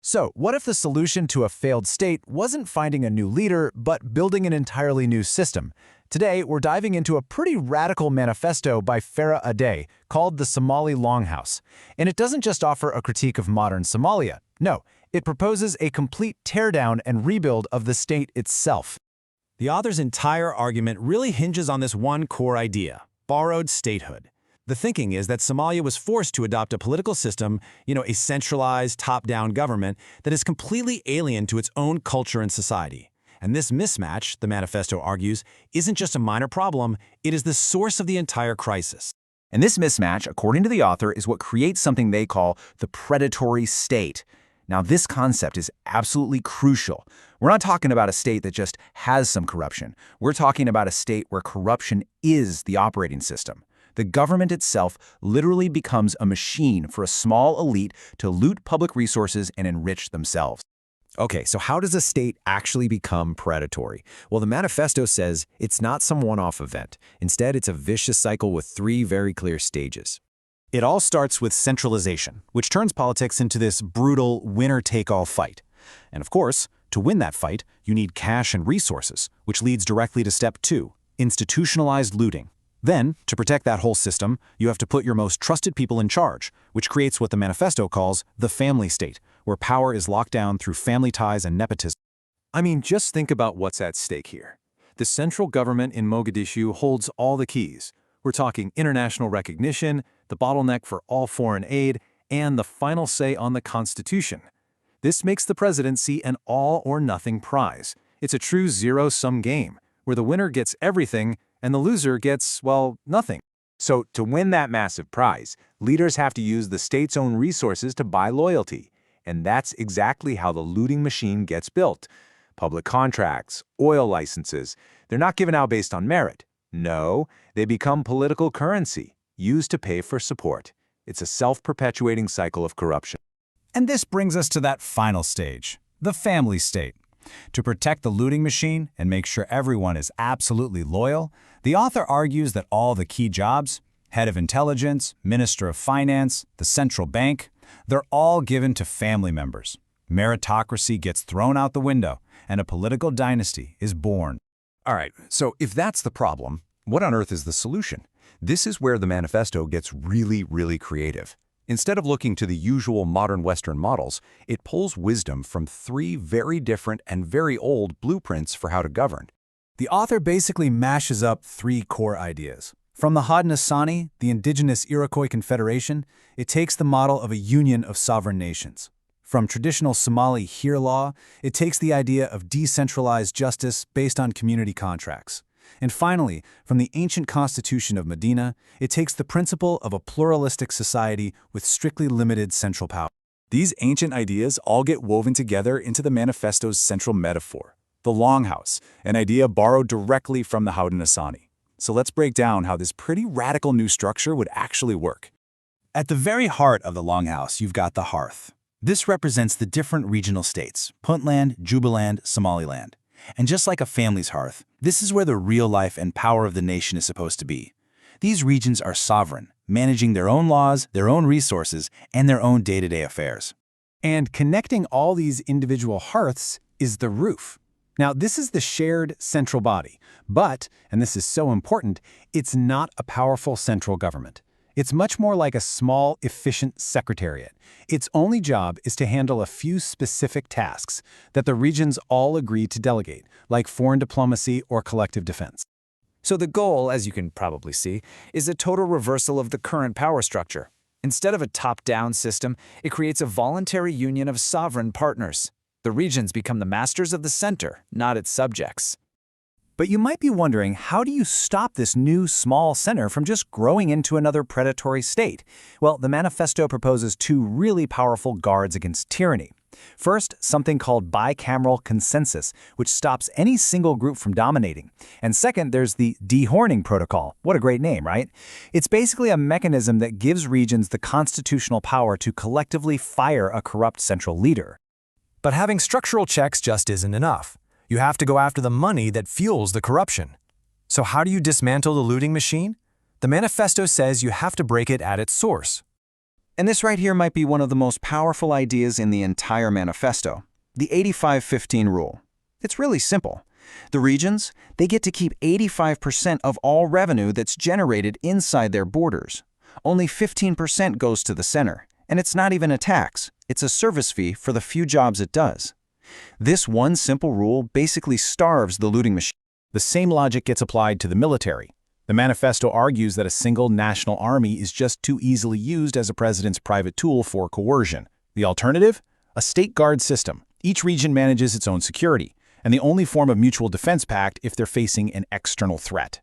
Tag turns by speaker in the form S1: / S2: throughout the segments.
S1: So, what if the solution to a failed state wasn't finding a new leader, but building an entirely new system? Today, we're diving into a pretty radical manifesto by Farah Aday called the Somali Longhouse. And it doesn't just offer a critique of modern Somalia. No, it proposes a complete teardown and rebuild of the state itself.
S2: The author's entire argument really hinges on this one core idea: borrowed statehood. The thinking is that Somalia was forced to adopt a political system, a centralized, top-down government that is completely alien to its own culture and society. And this mismatch, the manifesto argues, isn't just a minor problem, it is the source of the entire crisis.
S3: And this mismatch, according to the author, is what creates something they call the predatory state. Now, this concept is absolutely crucial. We're not talking about a state that just has some corruption. We're talking about a state where corruption is the operating system. The government itself literally becomes a machine for a small elite to loot public resources and enrich themselves.
S1: Okay, so how does a state actually become predatory? Well, the manifesto says it's not some one-off event. Instead, it's a vicious cycle with three very clear stages.
S2: It all starts with centralization, which turns politics into this brutal winner-take-all fight. And of course, to win that fight, you need cash and resources, which leads directly to step 2, institutionalized looting. Then, to protect that whole system, you have to put your most trusted people in charge, which creates what the manifesto calls the family state, where power is locked down through family ties and nepotism.
S4: I mean, just think about what's at stake here. The central government in Mogadishu holds all the keys. We're talking international recognition, the bottleneck for all foreign aid, and the final say on the Constitution. This makes the presidency an all-or-nothing prize. It's a true zero-sum game, where the winner gets everything and the loser gets, well, nothing.
S5: So, to win that massive prize, leaders have to use the state's own resources to buy loyalty. And that's exactly how the looting machine gets built. Public contracts, oil licenses, they're not given out based on merit. No, they become political currency, used to pay for support. It's a self-perpetuating cycle of corruption.
S2: And this brings us to that final stage, the family state. To protect the looting machine and make sure everyone is absolutely loyal, the author argues that all the key jobs, head of intelligence, minister of finance, the central bank, they're all given to family members. Meritocracy gets thrown out the window, and a political dynasty is born.
S4: All right, so if that's the problem, what on earth is the solution? This is where the manifesto gets really creative. Instead of looking to the usual modern Western models, it pulls wisdom from 3 very different and very old blueprints for how to govern.
S2: The author basically mashes up 3 core ideas. From the Haudenosaunee, the indigenous Iroquois Confederation, it takes the model of a union of sovereign nations. From traditional Somali heer law, it takes the idea of decentralized justice based on community contracts. And finally, from the ancient constitution of Medina, it takes the principle of a pluralistic society with strictly limited central power. These ancient ideas all get woven together into the manifesto's central metaphor, the Longhouse, an idea borrowed directly from the Haudenosaunee. So let's break down how this pretty radical new structure would actually work. At the very heart of the Longhouse, you've got the hearth. This represents the different regional states, Puntland, Jubaland, Somaliland. And just like a family's hearth, this is where the real life and power of the nation is supposed to be. These regions are sovereign, managing their own laws, their own resources, and their own day-to-day affairs. And connecting all these individual hearths is the roof. Now, this is the shared central body, but, and this is so important, it's not a powerful central government. It's much more like a small, efficient secretariat. Its only job is to handle a few specific tasks that the regions all agree to delegate, like foreign diplomacy or collective defense.
S1: So the goal, as you can probably see, is a total reversal of the current power structure. Instead of a top-down system, it creates a voluntary union of sovereign partners. The regions become the masters of the center, not its subjects.
S2: But you might be wondering, how do you stop this new small center from just growing into another predatory state? Well, the manifesto proposes 2 really powerful guards against tyranny. First, something called bicameral consensus, which stops any single group from dominating. And second, there's the dehorning protocol. What a great name, right? It's basically a mechanism that gives regions the constitutional power to collectively fire a corrupt central leader.
S6: But having structural checks just isn't enough. You have to go after the money that fuels the corruption. So how do you dismantle the looting machine? The manifesto says you have to break it at its source.
S3: And this right here might be one of the most powerful ideas in the entire manifesto, the 85-15 rule. It's really simple. The regions, they get to keep 85% of all revenue that's generated inside their borders. Only 15% goes to the center, and it's not even a tax. It's a service fee for the few jobs it does. This one simple rule basically starves the looting machine.
S2: The same logic gets applied to the military. The manifesto argues that a single national army is just too easily used as a president's private tool for coercion. The alternative? A state guard system. Each region manages its own security, and the only form of mutual defense pact if they're facing an external threat.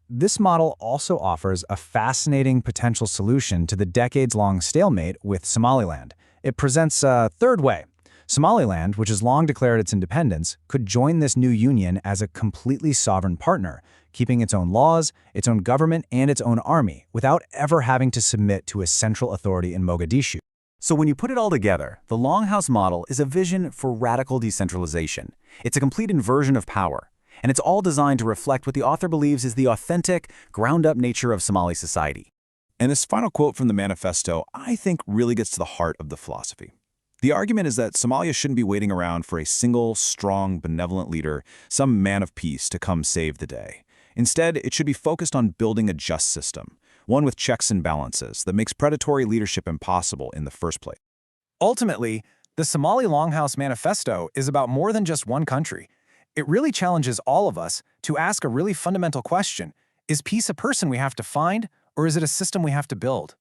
S1: This model also offers a fascinating potential solution to the decades-long stalemate with Somaliland. It presents a third way. Somaliland, which has long declared its independence, could join this new union as a completely sovereign partner, keeping its own laws, its own government, and its own army, without ever having to submit to a central authority in Mogadishu.
S2: So when you put it all together, the Longhouse model is a vision for radical decentralization. It's a complete inversion of power, and it's all designed to reflect what the author believes is the authentic, ground-up nature of Somali society.
S5: And this final quote from the manifesto, I think, really gets to the heart of the philosophy. The argument is that Somalia shouldn't be waiting around for a single, strong, benevolent leader, some man of peace, to come save the day. Instead, it should be focused on building a just system, one with checks and balances that makes predatory leadership impossible in the first place.
S1: Ultimately, the Somali Longhouse Manifesto is about more than just one country. It really challenges all of us to ask a really fundamental question: is peace a person we have to find, or is it a system we have to build?